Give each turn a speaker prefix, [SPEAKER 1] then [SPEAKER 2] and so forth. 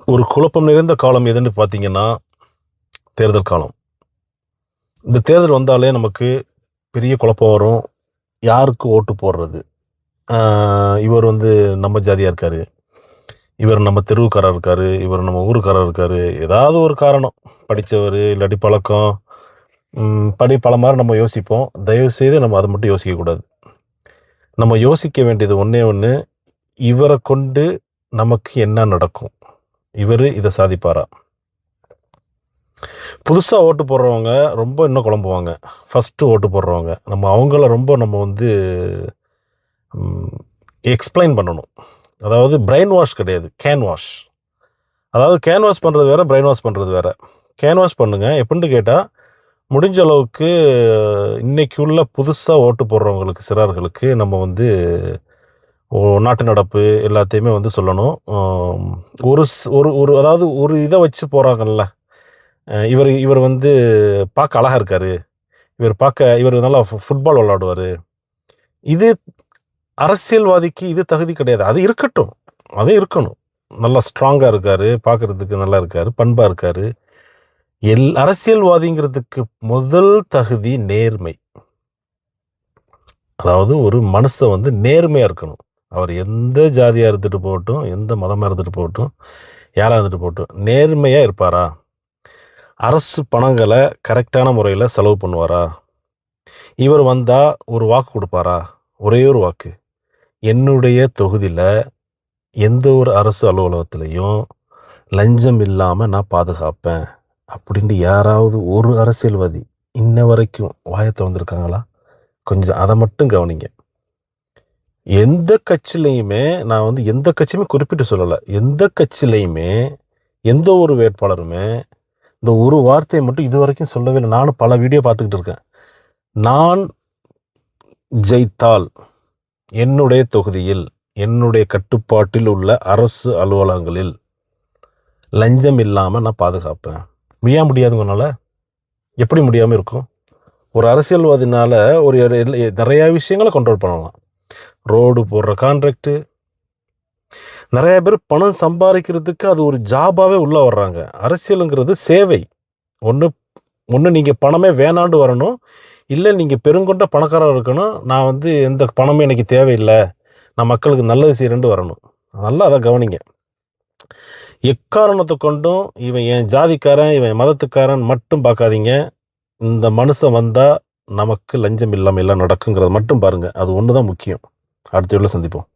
[SPEAKER 1] ஒரு குழப்பம் நிறைந்த காலம் எதுன்னு பார்த்தீங்கன்னா, தேர்தல் காலம். இந்த தேர்தல் வந்தாலே நமக்கு பெரிய குழப்பம் வரும். யாருக்கு ஓட்டு போடுறது? ஆ இவர் வந்து நம்ம ஜாதியா இருக்காரு. இவர் நம்ம தெருவுக்காரர் இருக்காரு. இவர் நம்ம ஊருக்காரர் இருக்காரு. ஏதாவது ஒரு காரணம். படிச்சவரு, இல்லாட்டி பழக்கம், பலமாரி நம்ம யோசிப்போம். தயவுசெய்து நம்ம அத மட்டும் யோசிக்கக்கூடாது. நம்ம யோசிக்க வேண்டியது ஒண்ணே ஒண்ணு, இவர கொண்டு நமக்கு என்ன நடக்கும்? இவரு இத சாதிப்பாரா? புதுசா ஓட்டு போடுறவங்க ரொம்ப இன்னும் குழம்புவாங்க. ஃபர்ஸ்ட்டு ஓட்டு போடுறவங்க. அவங்கள ரொம்ப நம்ம வந்து ம் எக்ஸ்ப்ளைன் பண்ணணும். அதாவது பிரெயின் வாஷ் கிடையாது. Can wash. அதாவது கேன் வாஷ் பண்றது வேற, பிரெயின் வாஷ் பண்றது வேற. கேன் வாஷ் பண்ணுங்க. எப்படின்னு கேட்டா, முடிஞ்ச அளவுக்கு இன்னைக்கு உள்ள புதுசா ஓட்டு போடுறவங்களுக்கு, சிறார்களுக்கு நம்ம வந்து நாட்டு நடப்பு எல்லாத்தையுமே வந்து சொல்லணும். ஒரு ஒரு ஒரு அதாவது ஒரு இத வச்சு போறாங்கல்ல. இவர் வந்து பார்க்க அழகா இருக்காரு. இவர் நல்லா ஃபுட்பால் விளையாடுவாரு. இது அரசியல்வாதிக்கு இது தகுதி கிடையாது. அது இருக்கட்டும். அது இருக்கணும். நல்லா ஸ்ட்ராங்கா இருக்காரு. பார்க்கறதுக்கு நல்லா இருக்காரு. பண்பா இருக்காரு. அரசியல்வாதிங்கிறதுக்கு முதல் தகுதி நேர்மை. அதாவது ஒரு மனுஷன் வந்து நேர்மையா இருக்கணும். அவர் எந்த ஜாதியா இருந்துட்டு போகட்டும், எந்த மதமா இருந்துட்டு போகட்டும், யாரா இருந்துட்டு போகட்டும். நேர்மையா இருப்பாரா? அரசு பணங்கள கரெக்ட்டான முறையில செலவு பண்ணுவாரா? இவர் வந்தா ஒரு வாக்கு குடுப்பாரா? ஒரே ஒரு வாக்கு. என்னுடைய தொகுதியில எந்த ஒரு அரசு அலுவலகத்திலயும் லஞ்சம் இல்லாம நான் பாதுகாப்பேன். அப்படின்னு யாராவது ஒரு அரசியல்வாதி இன்ன வரைக்கும் வாய தொறந்திருக்காங்களா? கொஞ்சம் அத மட்டும் கவனிங்க. எந்த கட்சியிலயுமே நான் வந்து எந்த கட்சியுமே குறிப்பிட்டு சொல்லல. எந்த கட்சியிலயுமே எந்த ஒரு வேட்பாளருமே இந்த ஒரு வார்த்தைய மட்டும் இதுவரைக்கும் சொல்லவே இல்ல. நானும் பல வீடியோ பார்த்துக்கிட்டு இருக்கேன். நான் ஜெயித்தால் என்னுடைய தொகுதியில், என்னுடைய கட்டுப்பாட்டில் உள்ள அரசு அலுவலகங்களில் லஞ்சம் இல்லாம நான் பாதுகாப்பேன். ஏன் முடியாதுங்க உன்னால? எப்படி முடியாம இருக்கும்? ஒரு அரசியல்வாதினால ஒரு நெறைய விஷயங்கள கண்ட்ரோல் பண்ணலாம். ரோடு போடுற கான்ட்ராக்ட், நெறைய பேர் பணம் சம்பாரிக்கிறதுக்கு அது ஒரு ஜாபாவே உள்ள வர்றாங்க. அரசியலுங்கிறது சேவை. ஒண்ணு ஒண்ணு நீங்க பணமே வேணாண்டு வரணும். இல்ல நீங்க பெருங்கொண்ட பணக்காரரா இருக்கணும். நான் வந்து எந்த பணமும் எனக்கு தேவையில்ல. நான் மக்களுக்கு நல்லது செய்றேன்ட்டு வரணும். நல்லா அத கவனிங்க. எக்காரணத்த கொண்டும் இவன் என் ஜாதிக்காரன், இவன் என் மதத்துக்காரன் மட்டும் பார்க்காதீங்க. இந்த மனுஷன் வந்தா நமக்கு லஞ்சம் இல்லாம எல்லாம் நடக்குங்கிறத மட்டும் பாருங்க. அது ஒண்ணு தான் முக்கியம். அடுத்த வீடியோல சந்திப்போம்.